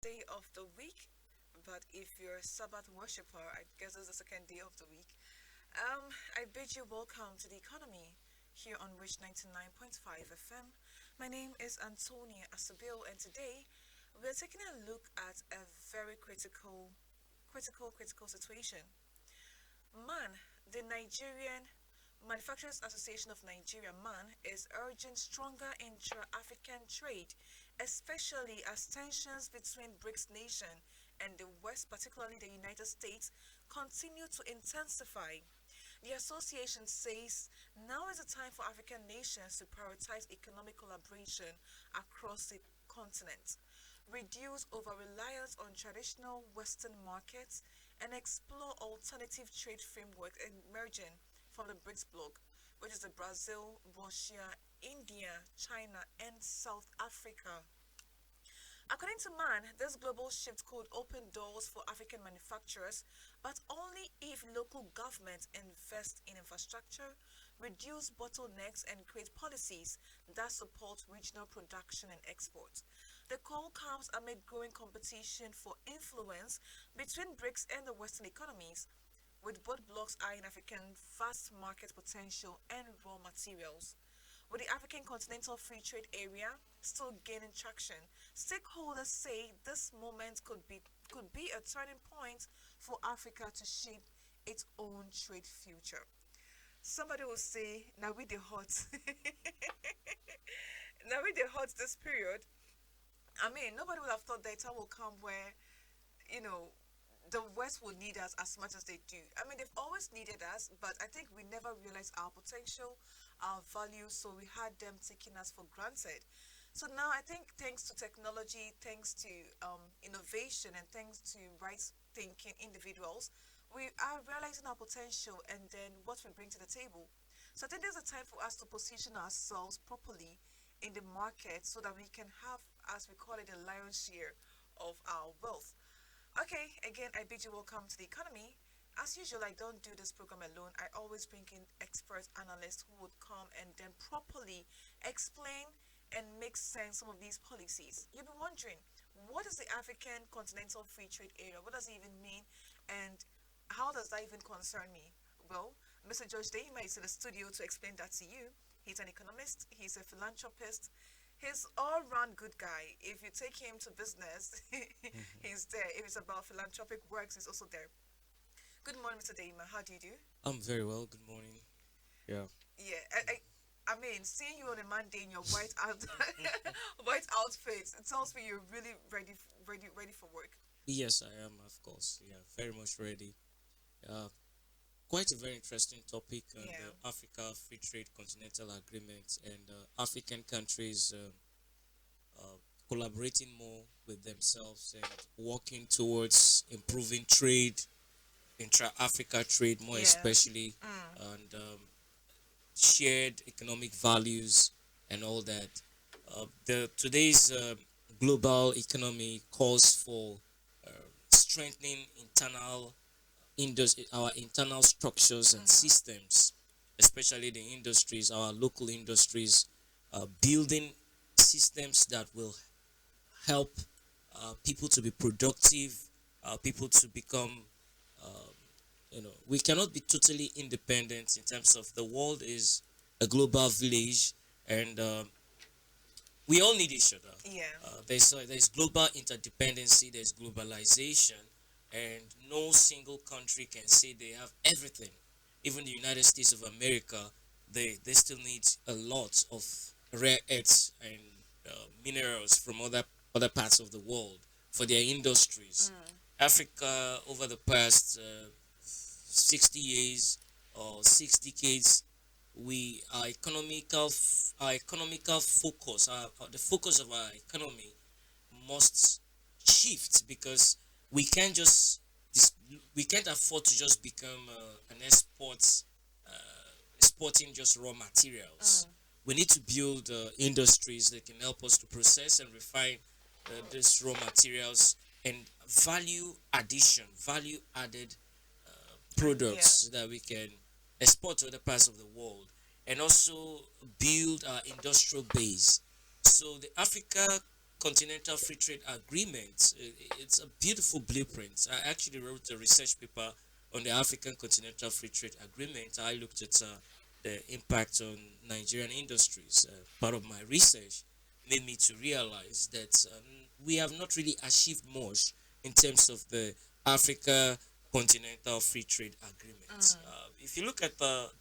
day of the week, but if you're a Sabbath worshiper, I guess it's the second day of the week. I bid you welcome to the economy here on Rich 99.5 FM. My name is Antonia Asabil, and today we're taking a look at a very critical situation. MAN, the Nigerian Manufacturers Association of Nigeria, MAN, is urging stronger intra-African trade, especially as tensions between BRICS nations and the West, particularly the United States, continue to intensify. The association says now is the time for African nations to prioritize economic collaboration across the continent, reduce over reliance on traditional Western markets, and explore alternative trade frameworks emerging from the BRICS bloc, which is the Brazil, Russia, India, China, and South Africa. According to MAN, this global shift could open doors for African manufacturers, but only if local governments invest in infrastructure, reduce bottlenecks, and create policies that support regional production and export. The call comes amid growing competition for influence between BRICS and the Western economies, with both blocs eyeing African vast market potential and raw materials. With the African Continental Free Trade Area still gaining traction, stakeholders say this moment could be a turning point for Africa to shape its own trade future. Somebody will say, now with the hot, now with the hot this period. I mean, nobody would have thought that time will come where you know, the West will need us as much as they do. I mean, they've always needed us, but I think we never realized our potential, our value, so we had them taking us for granted. So now I think thanks to technology, thanks to innovation, and thanks to right thinking individuals, we are realizing our potential and then what we bring to the table. So I think there's a time for us to position ourselves properly in the market so that we can have, as we call it, a lion's share of our wealth. Okay, again, I bid you welcome to the economy. As usual, I don't do this program alone. I always bring in expert analysts who would come and then properly explain and make sense some of these policies. You'll be wondering, what is the African Continental Free Trade Area? What does it even mean? And how does that even concern me? Well, Mr. George Dayima is in the studio to explain that to you. He's an economist, he's a philanthropist, he's all round good guy. If you take him to business, he's there. If it's about philanthropic works, he's also there. Good morning, Mr. Dayima. How do you do? I'm very well. Good morning. Yeah. Yeah, I mean, seeing you on a Monday in your white out, white outfit, it tells me you're really ready for work. Yes, I am, of course. Yeah, very much ready. Uh, Quite a very interesting topic on Yeah. the Africa Free Trade Continental Agreement and African countries collaborating more with themselves and working towards improving trade, intra-Africa trade more Yeah. especially, Mm. and shared economic values and all that. The today's global economy calls for uh, strengthening our internal structures and Mm-hmm. systems, especially the industries, our local industries, building systems that will help people to be productive, people to become we cannot be totally independent in terms of the world is a global village, and we all need each other. Yeah. There's global interdependency, there's globalization, and no single country can say they have everything. Even the United States of America, they still need a lot of rare earths and minerals from other parts of the world for their industries. Mm. Africa, over the past 60 years or 6 decades, we our economical focus, the focus of our economy must shift because we can't just we can't afford to just become an exporting just raw materials. Mm. We need to build industries that can help us to process and refine these raw materials and value added products Yeah. so that we can export to other parts of the world and also build our industrial base. So the Africa Continental Free Trade Agreement, it's a beautiful blueprint. I actually wrote a research paper on the African Continental Free Trade Agreement. I looked at the impact on Nigerian industries. Part of my research made me to realize that we have not really achieved much in terms of the Africa Continental Free Trade Agreement. If you look at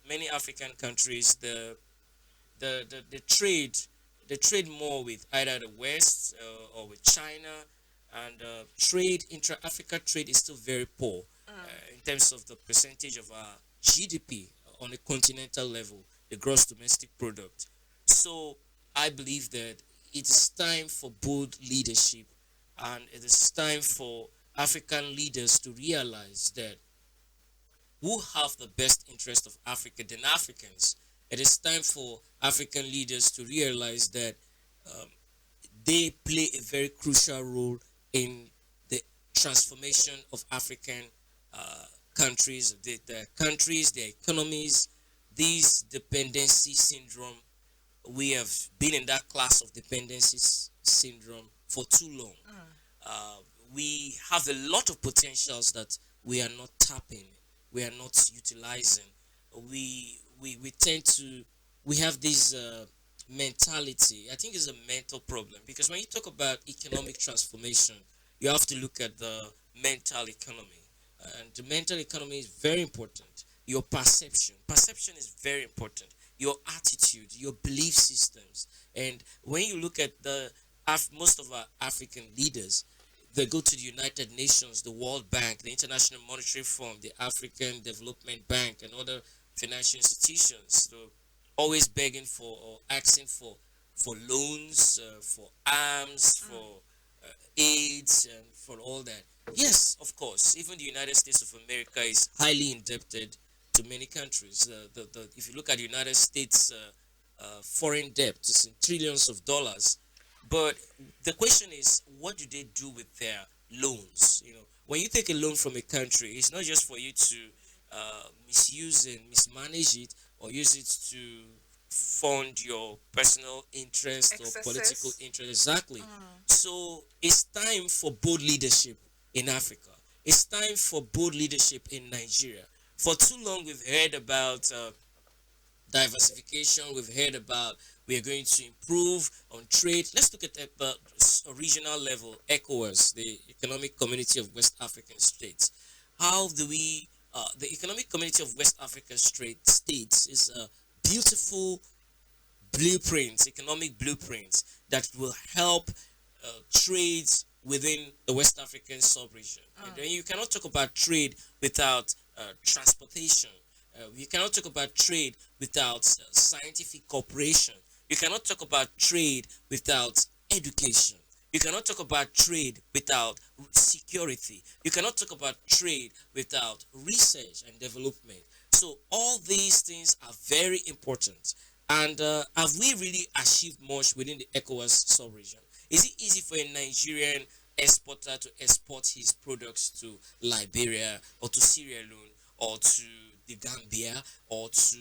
many African countries, the trade they trade more with either the West or with China, and trade intra-Africa trade is still very poor in terms of the percentage of our GDP on a continental level, the gross domestic product. So I believe that it is time for bold leadership, and it is time for African leaders to realize that who have the best interest of Africa than Africans. It is time for African leaders to realize that um, they play a very crucial role in the transformation of African countries, their countries, their economies. This dependency syndrome, we have been in that class of dependency syndrome for too long. Uh, we have a lot of potentials that we are not tapping, we are not utilizing. We tend to we have this mentality. I think it's a mental problem because when you talk about economic transformation, you have to look at the mental economy, and the mental economy is very important. Your perception is very important. Your attitude, your belief systems, and when you look at most of our African leaders, they go to the United Nations, the World Bank, the International Monetary Fund, the African Development Bank, and other financial institutions. So always begging for or asking for loans, for arms, for aids, and for all that. Yes, of course. Even the United States of America is highly indebted to many countries. If you look at the United States foreign debt, it's in trillions of dollars. But the question is, what do they do with their loans? You know, when you take a loan from a country, it's not just for you to misuse and mismanage it or use it to fund your personal interest or political Excesses. interest. Exactly. So it's time for bold leadership in Africa. It's time for bold leadership in Nigeria. For too long, we've heard about diversification. We've heard about we are going to improve on trade. Let's look at the regional level, ECOWAS, the Economic Community of West African States. How do we, the Economic Community of West African States is a beautiful blueprints, economic blueprints that will help trades within the West African sub-region. And then you cannot talk about trade without transportation. You cannot talk about trade without scientific cooperation. You cannot talk about trade without education. You cannot talk about trade without security. You cannot talk about trade without research and development. So all these things are very important. And have we really achieved much within the ECOWAS sub-region? Is it easy for a Nigerian exporter to export his products to Liberia or to Sierra Leone or to the Gambia or to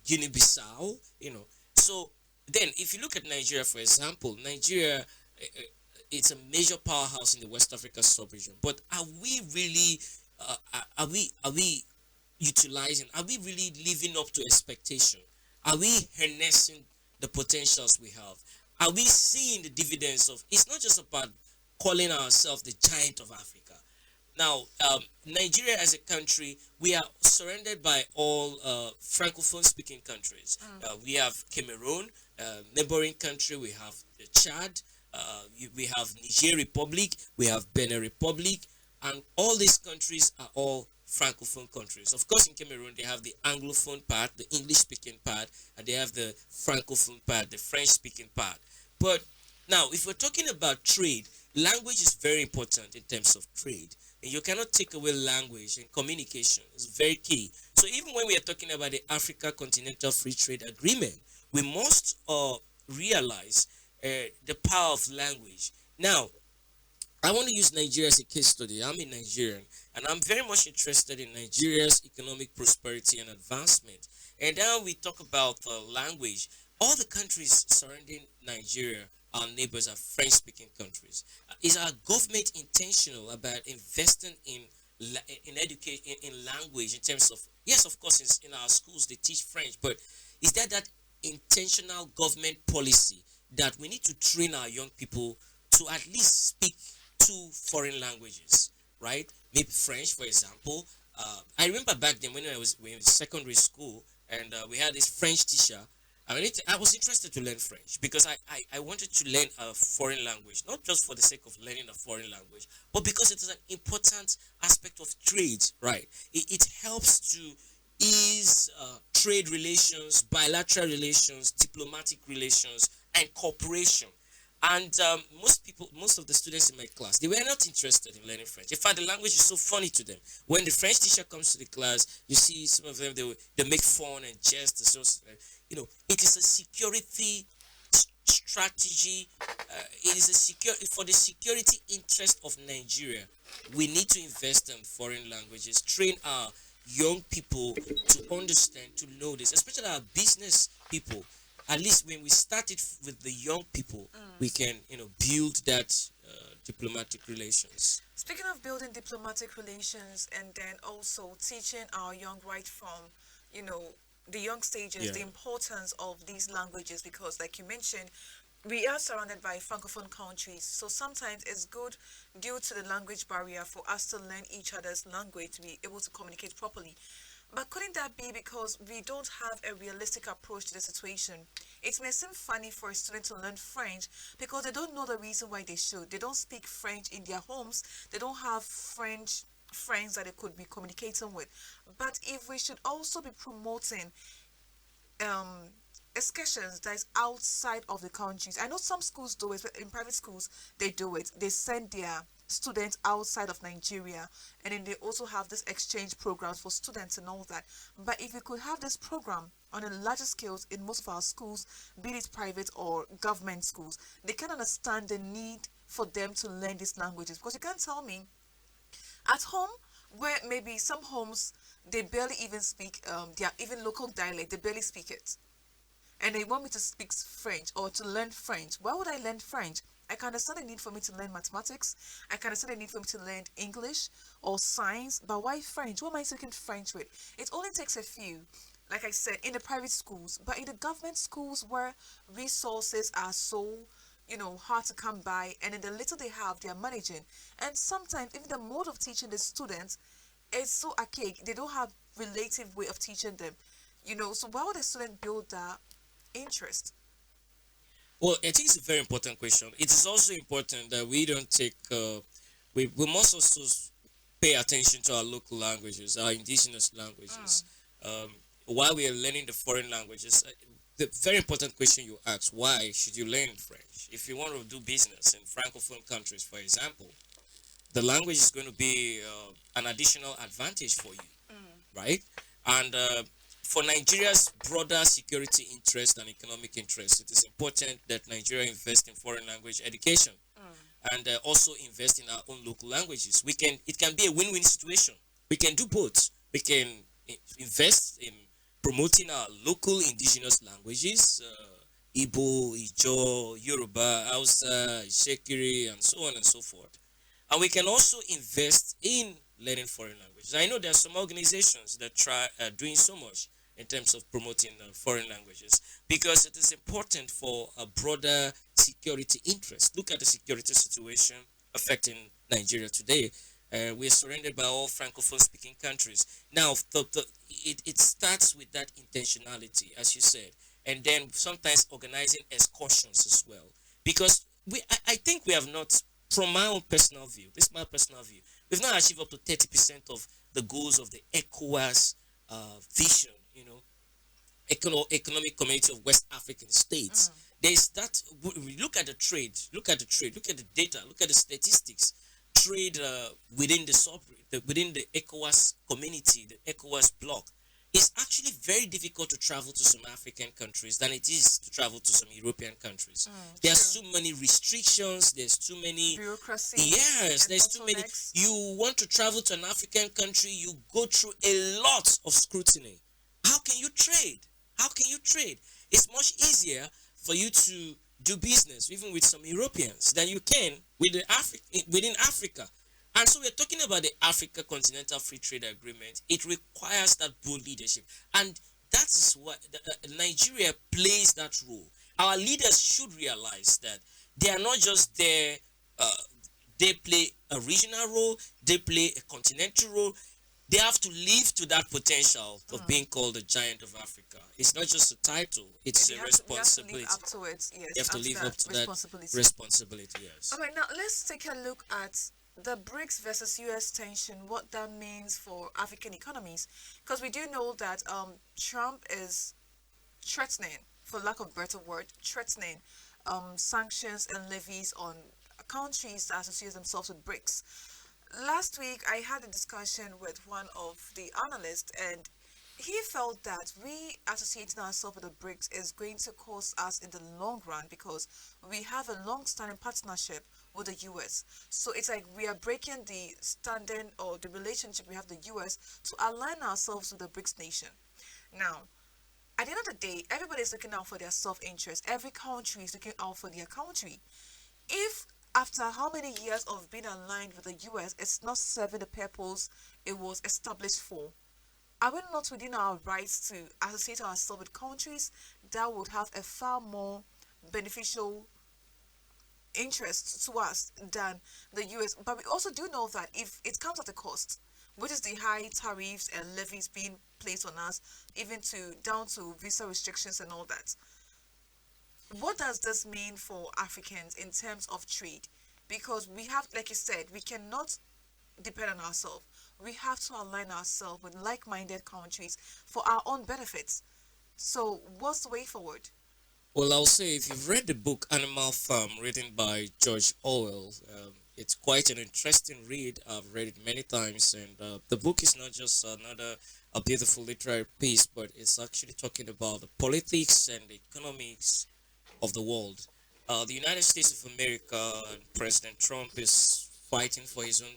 Guinea-Bissau? You know, so then if you look at Nigeria, for example, Nigeria it's a major powerhouse in the West Africa sub-region. But are we really are we utilizing? Are we really living up to expectation? Are we harnessing the potentials we have? Are we seeing the dividends of? It's not just about calling ourselves the giant of Africa. Now, Nigeria as a country, we are surrounded by all francophone speaking countries. We have Cameroon, neighboring country. We have Chad. We have Niger Republic. We have Benin Republic, and all these countries are all francophone countries. Of course, in Cameroon, they have the anglophone part, the English speaking part, and they have the francophone part, the French speaking part. But now, if we're talking about trade, language is very important in terms of trade. And you cannot take away language, and communication is very key. So even when we are talking about the Africa Continental Free Trade Agreement, we must realize the power of language. Now, I want to use Nigeria as a case study. I'm a Nigerian, and I'm very much interested in Nigeria's economic prosperity and advancement. And now we talk about language. All the countries surrounding Nigeria our neighbors are French-speaking countries. Is our government intentional about investing in education in language in terms of, yes, of course, in our schools they teach French, but is there that intentional government policy that we need to train our young people to at least speak two foreign languages, right? Maybe French, for example. I remember back then when I was in secondary school, and we had this French teacher. I was interested to learn French because I wanted to learn a foreign language, not just for the sake of learning a foreign language, but because it is an important aspect of trade, right? It helps to ease trade relations, bilateral relations, diplomatic relations, and cooperation. And most of the students in my class, they were not interested in learning French. In fact, the language is so funny to them. When the French teacher comes to the class, you see some of them, they make fun and jest. And so, it is a security strategy. It is a secure for the security interest of Nigeria. We need to invest in foreign languages, train our young people to understand, to know this, especially our business people. At least when we start it with the young people, we can, build that diplomatic relations. Speaking of building diplomatic relations and then also teaching our young right from, you know, the young stages, Yeah. the importance of these languages, because like you mentioned, we are surrounded by francophone countries, so sometimes it's good due to the language barrier for us to learn each other's language to be able to communicate properly. But couldn't that be because we don't have a realistic approach to the situation? It may seem funny for a student to learn French because they don't know the reason why they should. They don't speak French in their homes. They don't have French friends that they could be communicating with. But if we should also be promoting um excursions that is outside of the countries. I know some schools do it, but in private schools they do it. They send their students outside of Nigeria, and then they also have this exchange programs for students and all that. But if we could have this program on a larger scale in most of our schools, be it private or government schools, they can understand the need for them to learn these languages, because you can't tell me at home where maybe some homes they barely even speak their even local dialect, they barely speak it, and they want me to speak French or to learn French. Why would I learn French? I can understand the need for me to learn mathematics. I can understand the need for me to learn English or science, but why French? What am I speaking French with? It only takes a few, like I said, in the private schools, but in the government schools where resources are so, hard to come by, and in the little they have, they are managing. And sometimes even the mode of teaching the students is so archaic. They don't have relative way of teaching them. So why would a student build that interest? Well, I think it's a very important question. It is also important that we don't take, we must also pay attention to our local languages, our indigenous languages. While we are learning the foreign languages, the very important question you ask, why should you learn French? If you want to do business in Francophone countries, for example, the language is going to be an additional advantage for you, right? And for Nigeria's broader security interest and economic interest, it is important that Nigeria invest in foreign language education and also invest in our own local languages. It can be a win-win situation. We can do both. We can invest in promoting our local indigenous languages, Igbo, Ijo, Yoruba, Hausa, Shekiri, and so on and so forth. And we can also invest in learning foreign languages. I know there are some organizations that try doing so much in terms of promoting foreign languages because it is important for a broader security interest. Look at the security situation affecting Nigeria today. We're surrounded by all francophone speaking countries. Now, it starts with that intentionality, as you said, and then sometimes organizing excursions as well. Because I think we have not, from my own personal view, this is my personal view, we've not achieved up to 30% of the goals of the ECOWAS vision, economic community of West African states. There's that. We look at the trade, look at the data, look at the statistics. Trade within within the ECOWAS community, the ECOWAS bloc, it's actually very difficult to travel to some African countries than it is to travel to some European countries. There's too many restrictions. There's too many Bureaucracy. Yes, there's too many. bottlenecks. You want to travel to an African country, you go through a lot of scrutiny. How can you trade? How can you trade? It's much easier for you to do business even with some Europeans than you can within Africa. And so we're talking about the Africa Continental Free Trade Agreement. It requires that bold leadership. And that is what Nigeria plays that role. Our leaders should realize that they are not just there, uh, they play a regional role, they play a continental role. They have to live to that potential of being called the giant of Africa. It's not just a title, it's a We have to live responsibility. up to it, You yes, have to up to live up that to that responsibility. responsibility, yes. All right, now let's take a look at the BRICS versus US tension, what that means for African economies. Because we do know that Trump is threatening, for lack of a better word, threatening sanctions and levies on countries that associate themselves with BRICS. Last week, I had a discussion with one of the analysts, and he felt that we associating ourselves with the BRICS is going to cost us in the long run because we have a long-standing partnership with the US. So it's like we are breaking the standing or the relationship we have with the US to align ourselves with the BRICS nation. Now, at the end of the day, everybody's looking out for their self-interest. Every country is looking out for their country. If after how many years of being aligned with the US, it's not serving the purpose it was established for, are we not within our rights to associate ourselves with countries that would have a far more beneficial interest to us than the US? But we also do know that if it comes at a cost, which is the high tariffs and levies being placed on us, even to down to visa restrictions and all that. What does this mean for Africans in terms of trade? Because we have, like you said, we cannot depend on ourselves. We have to align ourselves with like-minded countries for our own benefits. So, what's the way forward? Well, I'll say if you've read the book Animal Farm, written by George Orwell, it's quite an interesting read. I've read it many times, and the book is not just another a beautiful literary piece, but it's actually talking about the politics and the economics of the world. The United States of America and President Trump is fighting for his own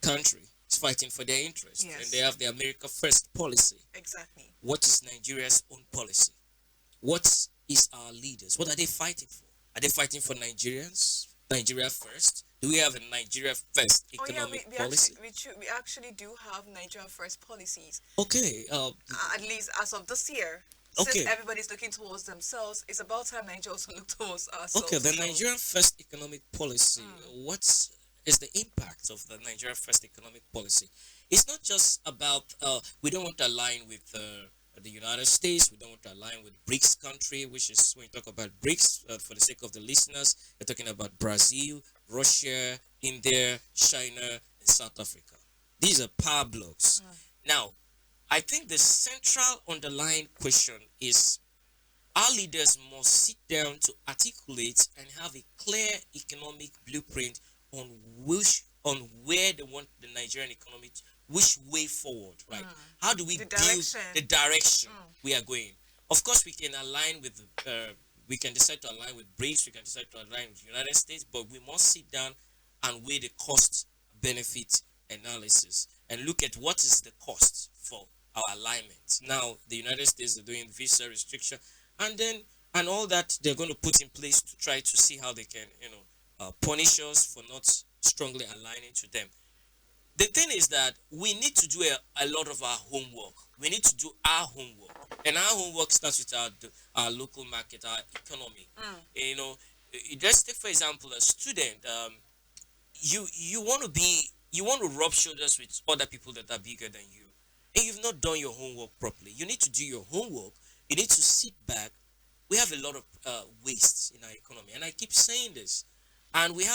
country. He's fighting for their interest, and Yes, they have the America First policy. exactly. What is Nigeria's own policy? What is our leaders? What are they fighting for? Are they fighting for Nigerians? Nigeria first? Do we have a Nigeria first Oh yeah, economic policy? we actually do have Nigeria first policies. Okay, At least as of this year. Since okay, everybody's looking towards themselves, it's about time Nigeria also look towards okay. ourselves. The So, Nigerian first economic policy. What is the impact of the Nigeria first economic policy? It's not just about we don't want to align with the United States. We don't want to align with BRICS country, which is when you talk about BRICS. For the sake of the listeners, we're talking about Brazil, Russia, India, China, and South Africa. These are power blocks. Now, I think the central underlying question is our leaders must sit down to articulate and have a clear economic blueprint on where they want the Nigerian economy, which way forward, right? How do we the build direction. the direction we are going? Of course, we can align with, we can decide to align with BRICS, we can decide to align with the United States, but we must sit down and weigh the cost benefit analysis and look at what is the cost for our alignment. Now, the United States are doing visa restriction, and then and all that they're going to put in place to try to see how they can, punish us for not strongly aligning to them. The thing is that we need to do a lot of our homework. We need to do our homework, and our homework starts with our local market, our economy. You know, let's take for example a student. You want to rub shoulders with other people that are bigger than you, and you've not done your homework properly. You need to do your homework. You need to sit back. We have a lot of wastes in our economy, and I keep saying this. And we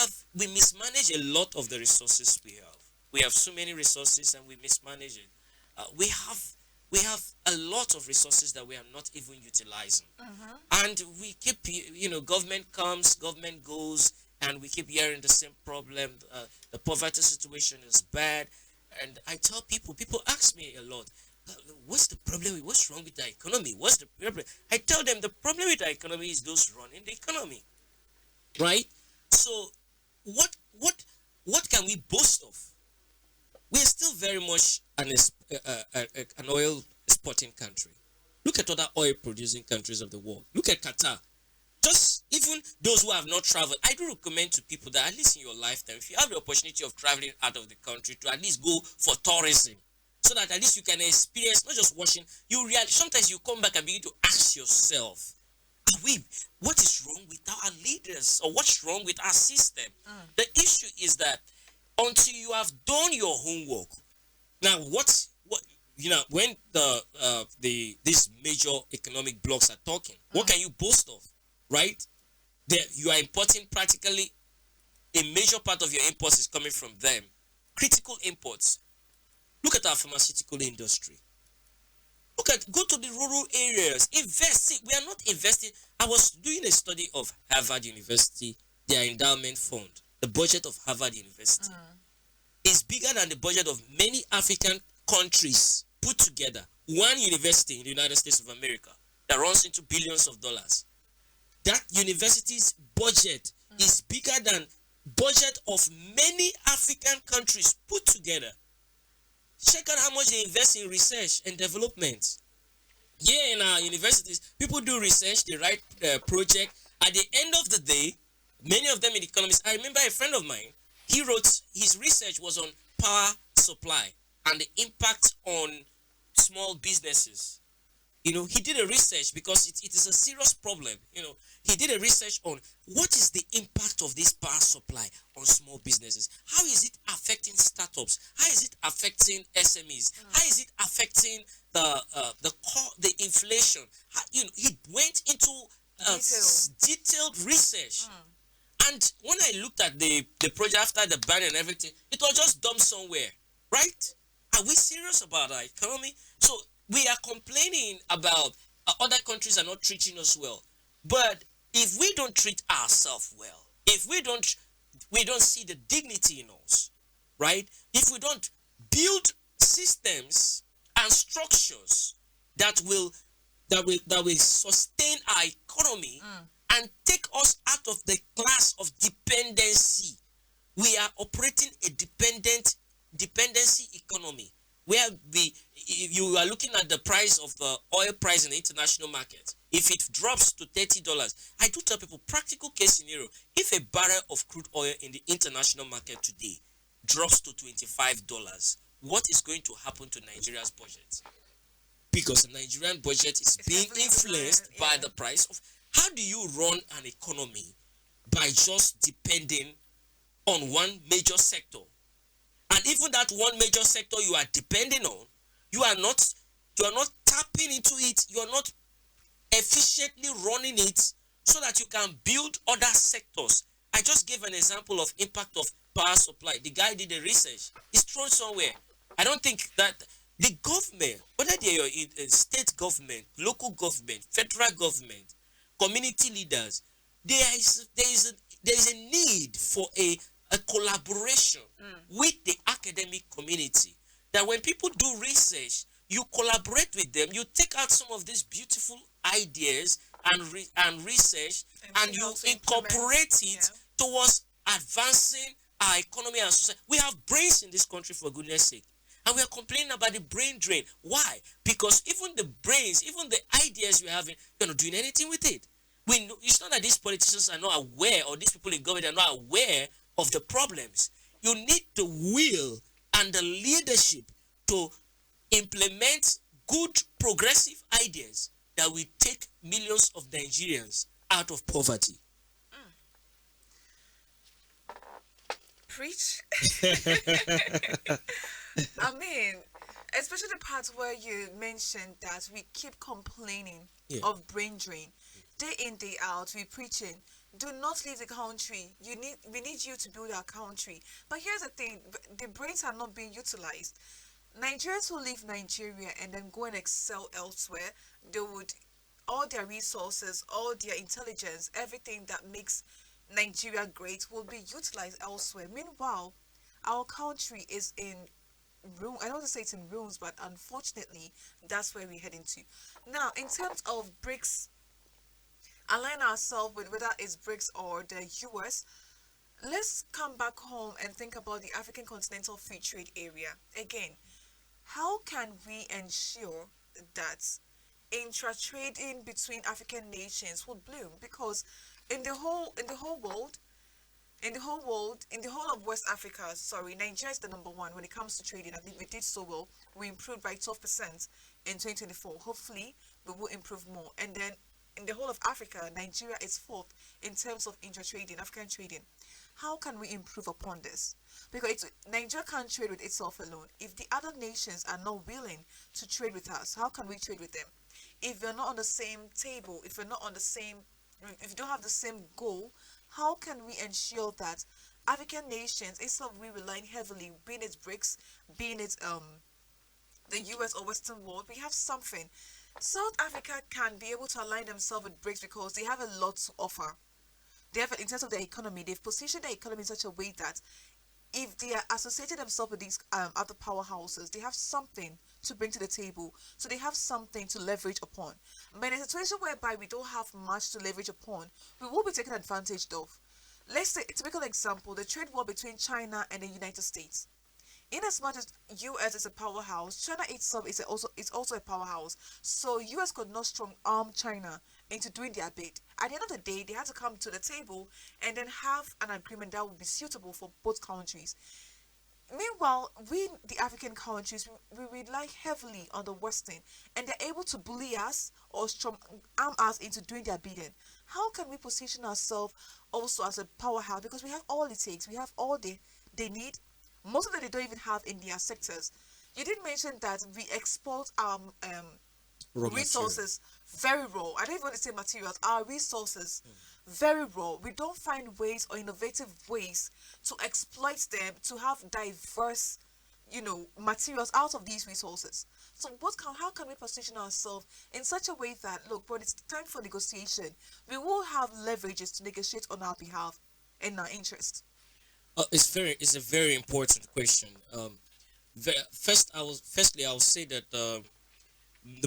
mismanage a lot of the resources we have. We have so many resources, and we mismanage it. We have a lot of resources that we are not even utilizing, and we keep, government comes, government goes, and we keep hearing the same problem. The poverty situation is bad, and I tell people ask me a lot, what's the problem? What's wrong with the economy? What's the problem? I tell them the problem with the economy is those running the economy, right? So, what can we boast of? We are still very much an oil exporting country. Look at other oil producing countries of the world. Look at Qatar. Just if even those who have not traveled, I do recommend to people that at least in your lifetime, if you have the opportunity of traveling out of the country, to at least go for tourism, so that at least you can experience not just watching. Sometimes you come back and begin to ask yourself, are we, what is wrong with our leaders, or what's wrong with our system? The issue is that until you have done your homework, now what when these major economic blocks are talking, what can you boast of, right? You are importing practically a major part of your imports is coming from them. Critical imports. Look at our pharmaceutical industry. Go to the rural areas. Invest. See, we are not investing. I was doing a study of Harvard University, their endowment fund. The budget of Harvard University is bigger than the budget of many African countries put together. One university in the United States of America that runs into billions of dollars. That university's budget is bigger than budget of many African countries put together. Check out how much they invest in research and development. Yeah, in our universities, people do research, they write project. At the end of the day, many of them in economics. I remember a friend of mine, he wrote, his research was on power supply and the impact on small businesses. He did a research because it is a serious problem. He did a research on what is the impact of this power supply on small businesses. How is it affecting startups? How is it affecting SMEs? How is it affecting the inflation? He went into detailed research. And when I looked at the project after the ban and everything, it was just dumped somewhere, right? Are we serious about our economy? So we are complaining about other countries are not treating us well. But if we don't treat ourselves well, if we don't see the dignity in us, right? If we don't build systems and structures that will sustain our economy and take us out of the class of dependency, we are operating a dependency economy, where you are looking at the price of the oil price in the international market. If it drops to $30, I do tell people, practical case scenario, if a barrel of crude oil in the international market today drops to $25, what is going to happen to Nigeria's budget? Because the Nigerian budget is being influenced by the price of. How do you run an economy by just depending on one major sector? And even that one major sector you are depending on, you are not tapping into it, you are not efficiently running it so that you can build other sectors. I just gave an example of impact of power supply. The guy did the research. It's thrown somewhere. I don't think that the government, whether they are in state government, local government, federal government, community leaders, there is a need for a collaboration with the academic community. That when people do research, you collaborate with them, you take out some of these beautiful ideas and research, and you incorporate it towards advancing our economy and society. We have brains in this country, for goodness sake, and we are complaining about the brain drain. Why? Because even the brains, even the ideas we have, you're not doing anything with it. We know, it's not that these politicians are not aware, or these people in government are not aware of the problems. You need the will and the leadership to implement good progressive ideas that will take millions of Nigerians out of poverty. Preach. I mean, especially the part where you mentioned that we keep complaining of brain drain. Day in, day out, we're preaching. Do not leave the country. We need you to build our country. But here's the thing: the brains are not being utilized. Nigerians who leave Nigeria and then go and excel elsewhere, they would, all their resources, all their intelligence, everything that makes Nigeria great will be utilized elsewhere. Meanwhile, our country is in ruin. I don't want to say it's in ruins, but unfortunately, that's where we're heading to. Now, in terms of BRICS, align ourselves with whether it's BRICS or the US, let's come back home and think about the African Continental Free Trade Area. Again, how can we ensure that intra-trading between African nations would bloom? Because in the whole world, in the whole of West Africa, sorry, Nigeria is the number one when it comes to trading. I think we did so well. We improved by 12% in 2024. Hopefully, we will improve more. And then in the whole of Africa, Nigeria is fourth in terms of intra-trading, African trading. How can we improve upon this? Because Nigeria can't trade with itself alone. If the other nations are not willing to trade with us, how can we trade with them? If we're not on the same table, if we don't have the same goal, how can we ensure that African nations, instead of we relying heavily, being it BRICS, being it the US or Western world, we have something. South Africa can be able to align themselves with BRICS because they have a lot to offer. They have, in terms of their economy, they've positioned their economy in such a way that if they are associated themselves with these other powerhouses, they have something to bring to the table. So they have something to leverage upon. But in a situation whereby we don't have much to leverage upon, we will be taken advantage of. Let's say, a typical example, the trade war between China and the United States. In as much as US is a powerhouse, China itself is also a powerhouse. So US could not strong arm China into doing their bit. At the end of the day, they had to come to the table and then have an agreement that would be suitable for both countries. Meanwhile, we, the African countries, we rely heavily on the Western, and they're able to bully us or strong arm us into doing their bidding. How can we position ourselves also as a powerhouse? Because we have all it takes, we have all they need. Most of them they don't even have in their sectors. You did mention that we export Raw material. resources very raw. I don't even want to say materials, our resources very raw. We don't find ways or innovative ways to exploit them to have diverse, materials out of these resources. So how can we position ourselves in such a way that, look, when it's time for negotiation, we will have leverages to negotiate on our behalf in our interest. It's a very important question. Firstly, I will say that the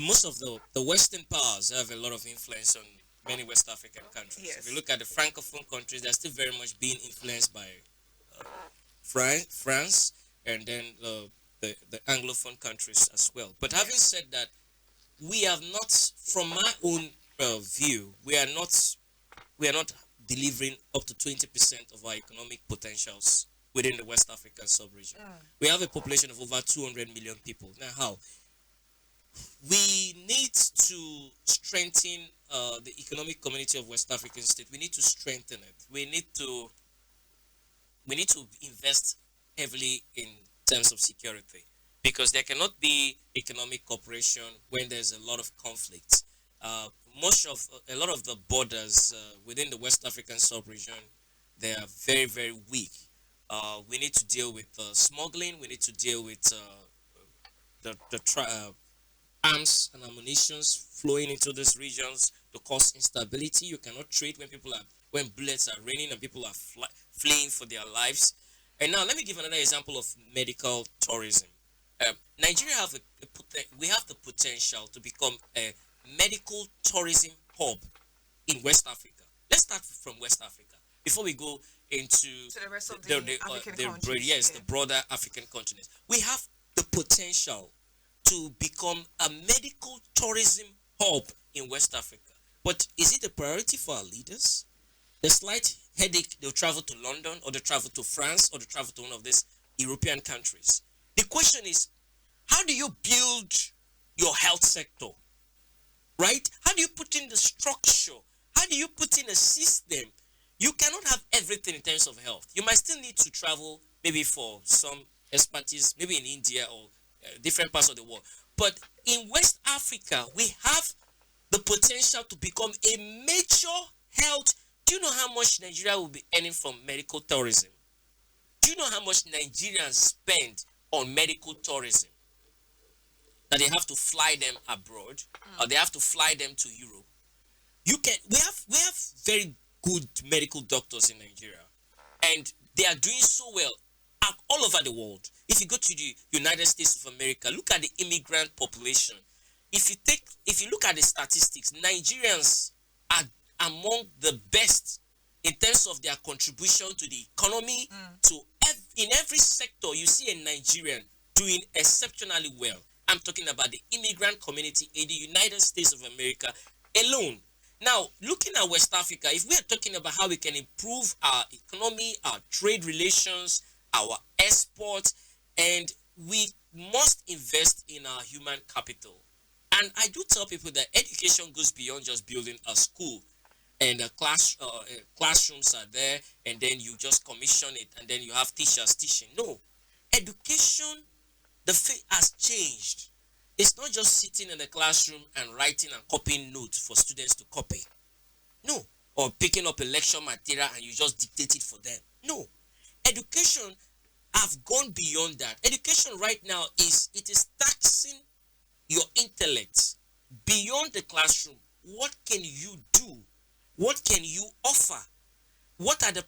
most of the Western powers have a lot of influence on many West African countries. If you Yes. look at the Francophone countries, they're still very much being influenced by France, and then the Anglophone countries as well. But having Yes. said that, we have not, from my own view, we are not delivering up to 20% of our economic potentials within the West African sub-region. We have a population of over 200 million people. Now, how? We need to strengthen the economic community of West African state. We need to strengthen it. We need to invest heavily in terms of security, because there cannot be economic cooperation when there's a lot of conflict. Uh, a lot of the borders within the West African sub-region, they are very very weak. We need to deal with smuggling. We need to deal with the arms and ammunitions flowing into these regions to cause instability. You cannot trade when bullets are raining and people are fleeing for their lives. And now let me give another example of medical tourism. Nigeria we have the potential to become a medical tourism hub in West Africa. Let's start from West Africa before we go into To the rest of the, the African yes, countries. the Yeah. broader African continent. We have the potential to become a medical tourism hub in West Africa. But is it a priority for our leaders? The slight headache, they'll travel to London, or they travel to France, or they travel to one of these European countries. The question is, how do you build your health sector? Right? How do you put in the structure? How do you put in a system? You cannot have everything in terms of health. You might still need to travel maybe for some expertise, maybe in India or different parts of the world. But in West Africa, we have the potential to become a major health. Do you know how much Nigeria will be earning from medical tourism? Do you know how much Nigerians spend on medical tourism? That they have to fly them abroad, or they have to fly them to Europe. We have very good medical doctors in Nigeria, and they are doing so well all over the world. If you go to the United States of America, look at the immigrant population. If you look at the statistics, Nigerians are among the best in terms of their contribution to the economy. In every sector, you see a Nigerian doing exceptionally well. I'm talking about the immigrant community in the United States of America alone. Now, looking at West Africa, if we are talking about how we can improve our economy, our trade relations, our exports, and we must invest in our human capital. And I do tell people that education goes beyond just building a school and classrooms are there, and then you just commission it, and then you have teachers teaching. No, education, the faith has changed. It's not just sitting in the classroom and writing and copying notes for students to copy. No. Or picking up a lecture material and you just dictate it for them. No. Education have gone beyond that. Education right now is taxing your intellect beyond the classroom. What can you do? What can you offer? What are the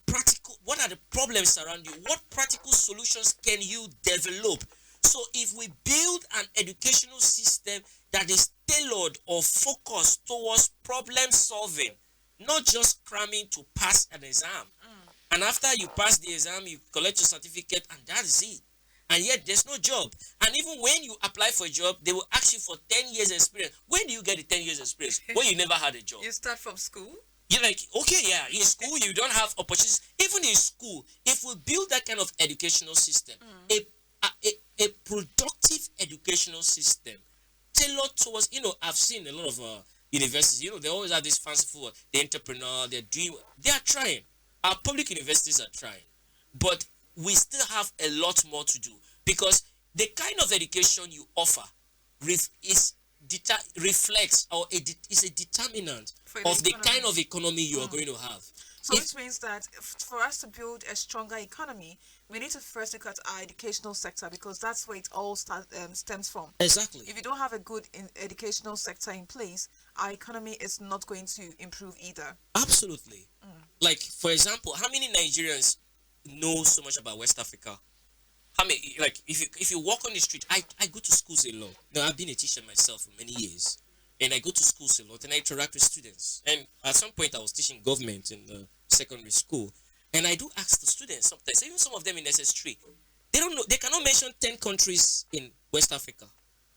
problems around you? What practical solutions can you develop? So if we build an educational system that is tailored or focused towards problem solving, not just cramming to pass an exam, and after you pass the exam you collect your certificate and that's it, and yet there's no job, and even when you apply for a job they will ask you for 10 years experience. When do you get the 10 years experience? When you never had a job. You start from school. You're like, okay, yeah, in school you don't have opportunities. Even in school, if we build that kind of educational system, a productive educational system tailored towards, I've seen a lot of universities, they always have this fanciful word, the entrepreneur, they are trying. Our public universities are trying. But we still have a lot more to do, because the kind of education you offer is reflects or is a determinant of the kind of economy you are going to have. So which means that for us to build a stronger economy, we need to first look at our educational sector, because that's where it all stems from. Exactly. If you don't have a good educational sector in place, our economy is not going to improve either. Absolutely. Like, for example, how many Nigerians know so much about West Africa? How many, like, if you walk on the street, I go to schools a lot. Now, I've been a teacher myself for many years, and I go to schools a lot, and I interact with students. And at some point, I was teaching government in the secondary school, and I do ask the students sometimes, even some of them in SS3, they don't know, they cannot mention 10 countries in West Africa.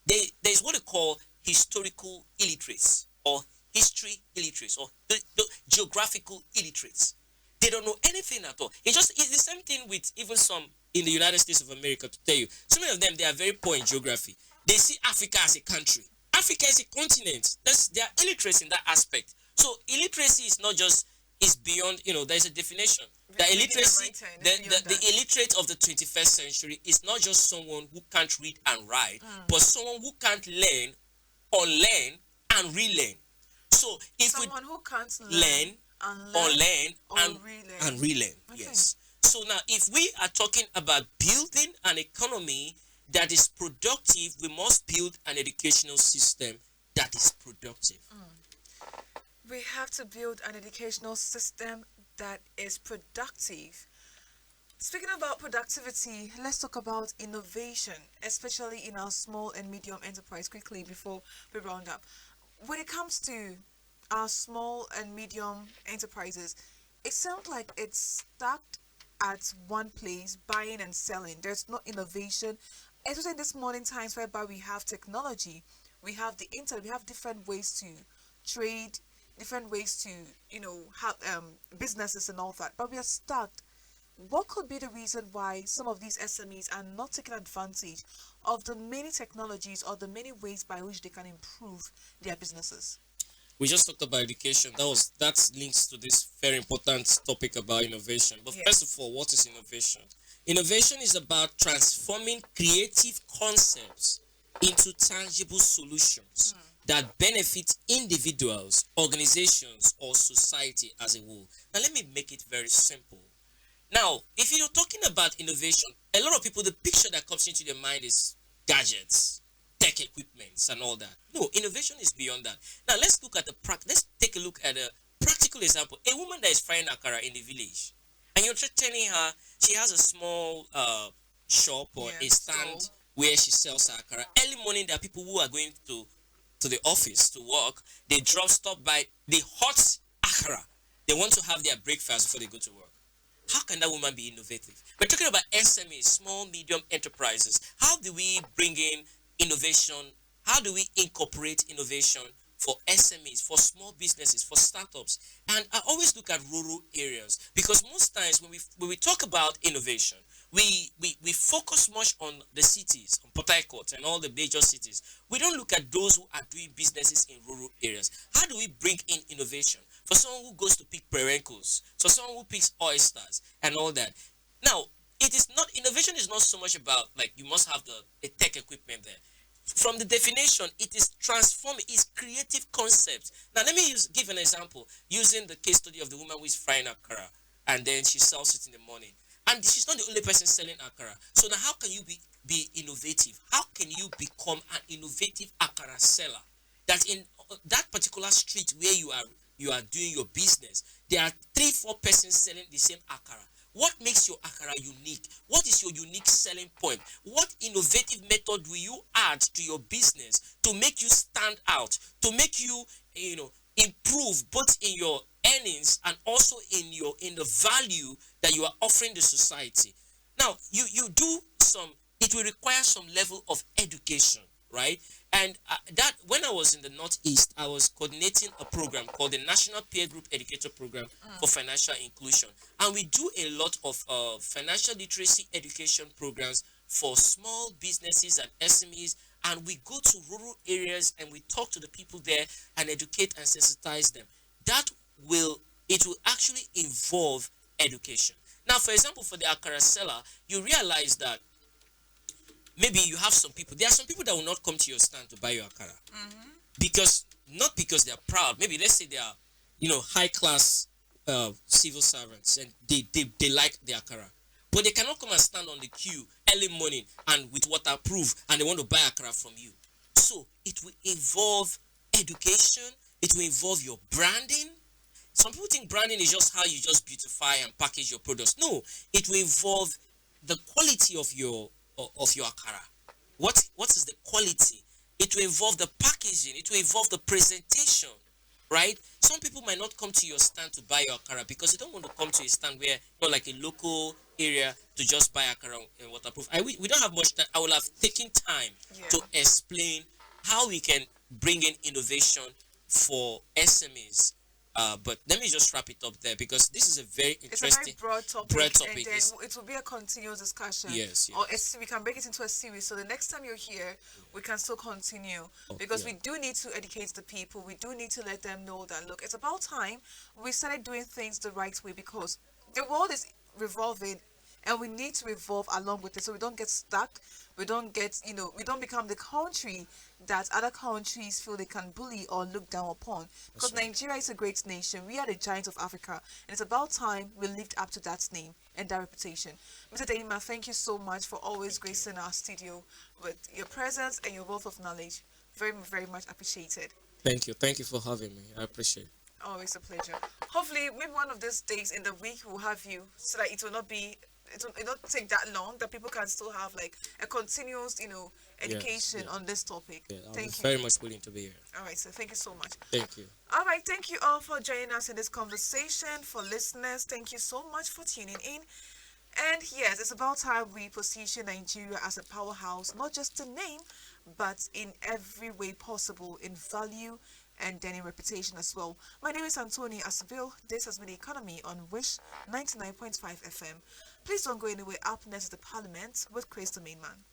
There's what they call historical illiterates, or history illiterates, or the geographical illiterates. They don't know anything at all. It's the same thing with even some in the United States of America, to tell you. Some of them, they are very poor in geography. They see Africa as a country. Africa is a continent. They are illiterates in that aspect. So illiteracy is not just, is beyond, there's a definition. The illiteracy, the illiterate of the 21st century is not just someone who can't read and write, but someone who can't learn, unlearn, and relearn. So if someone who can't learn, unlearn, and relearn. Okay. Yes. So now, if we are talking about building an economy that is productive, we must build an educational system that is productive. We have to build an educational system that is productive. Speaking about productivity, let's talk about innovation, especially in our small and medium enterprise, quickly before we round up. When it comes to our small and medium enterprises, it sounds like it's stuck at one place, buying and selling. There's no innovation, especially in this modern times whereby we have technology, we have the internet, we have different ways to trade, different ways to have businesses and all that, but we are stuck. What could be the reason why some of these SMEs are not taking advantage of the many technologies or the many ways by which they can improve their businesses? We just talked about education. That links to this very important topic about innovation. But first of all, what is innovation? Innovation is about transforming creative concepts into tangible solutions that benefit individuals, organizations, or society as a whole. Now, let me make it very simple. Now, if you're talking about innovation, a lot of people, the picture that comes into their mind is gadgets, tech equipments, and all that. No, innovation is beyond that. Now, let's take a look at a practical example. A woman that is frying akara in the village, and you're just telling her she has a small shop or a stand where she sells akara. Early morning, there are people who are going to the office to work. They stop by the hot akara. They want to have their breakfast before they go to work. How can that woman be innovative? We're talking about SMEs, small, medium enterprises. How do we bring in innovation? How do we incorporate innovation for SMEs, for small businesses, for startups. And I always look at rural areas because most times when we talk about innovation, we focus much on the cities, on Port Harcourt and all the major cities. We don't look at those who are doing businesses in rural areas. How do we bring in innovation for someone who goes to pick perencles, for someone who picks oysters and all that? Now, it is not innovation is not so much about like you must have the tech equipment there. From the definition, it is transforming, it's creative concepts. Now let me give an example using the case study of the woman who is frying akara and then she sells it in the morning. And she's not the only person selling akara. So now how can you be innovative? How can you become an innovative akara seller? That in that particular street where you are doing your business, there are 3-4 persons selling the same akara. What makes your akara unique? What is your unique selling point? What innovative method will you add to your business to make you stand out, to make you, improve both in your earnings and also in the value that you are offering the society? Now, you do some, it will require some level of education, right? And that when I was in the Northeast, I was coordinating a program called the National Peer Group Educator Program for Financial Inclusion. And we do a lot of financial literacy education programs for small businesses and SMEs. And we go to rural areas and we talk to the people there and educate and sensitize them. It will actually involve education. Now, for example, for the akara seller, you realize that maybe you have some people, there are some people that will not come to your stand to buy your akara because not because they are proud. Maybe let's say they are high class civil servants and they like the akara, but they cannot come and stand on the queue early morning and with waterproof and they want to buy akara from you. So it will involve education, it will involve your branding. Some people think branding is just how you just beautify and package your products. No, it will involve the quality of your akara. What is the quality? It will involve the packaging, it will involve the presentation, right? Some people might not come to your stand to buy your akara because they don't want to come to a stand where like a local area to just buy akara and waterproof. We don't have much time. I will have taken time to explain how we can bring in innovation for SMEs. But let me just wrap it up there because this is a very interesting, it's a very broad topic. And then it will be a continuous discussion. Yes. Or we can break it into a series. So the next time you're here, we can still continue because we do need to educate the people. We do need to let them know that look, it's about time we started doing things the right way because the world is revolving and we need to revolve along with it so we don't get stuck. We don't get, we don't become the country that other countries feel they can bully or look down upon. Because Nigeria is a great nation. We are the giants of Africa. And it's about time we lived up to that name and that reputation. Mr. Denima, thank you so much for always gracing our studio with your presence and your wealth of knowledge. Very, very much appreciated. Thank you. Thank you for having me. I appreciate it. Always a pleasure. Hopefully, maybe one of these days in the week we'll have you so that it will not take that long, that people can still have like a continuous, education on this topic. Yeah, thank you. Very much willing to be here. All right, so thank you so much. Thank you. All right, thank you all for joining us in this conversation. For listeners, thank you so much for tuning in. And yes, it's about time we position Nigeria as a powerhouse, not just in name, but in every way possible, in value and then in reputation as well. My name is Anthony Asbil. This has been The Economy on Wish 99.5 FM. Please don't go anywhere. Up next is the Parliament with Chris the Main Man.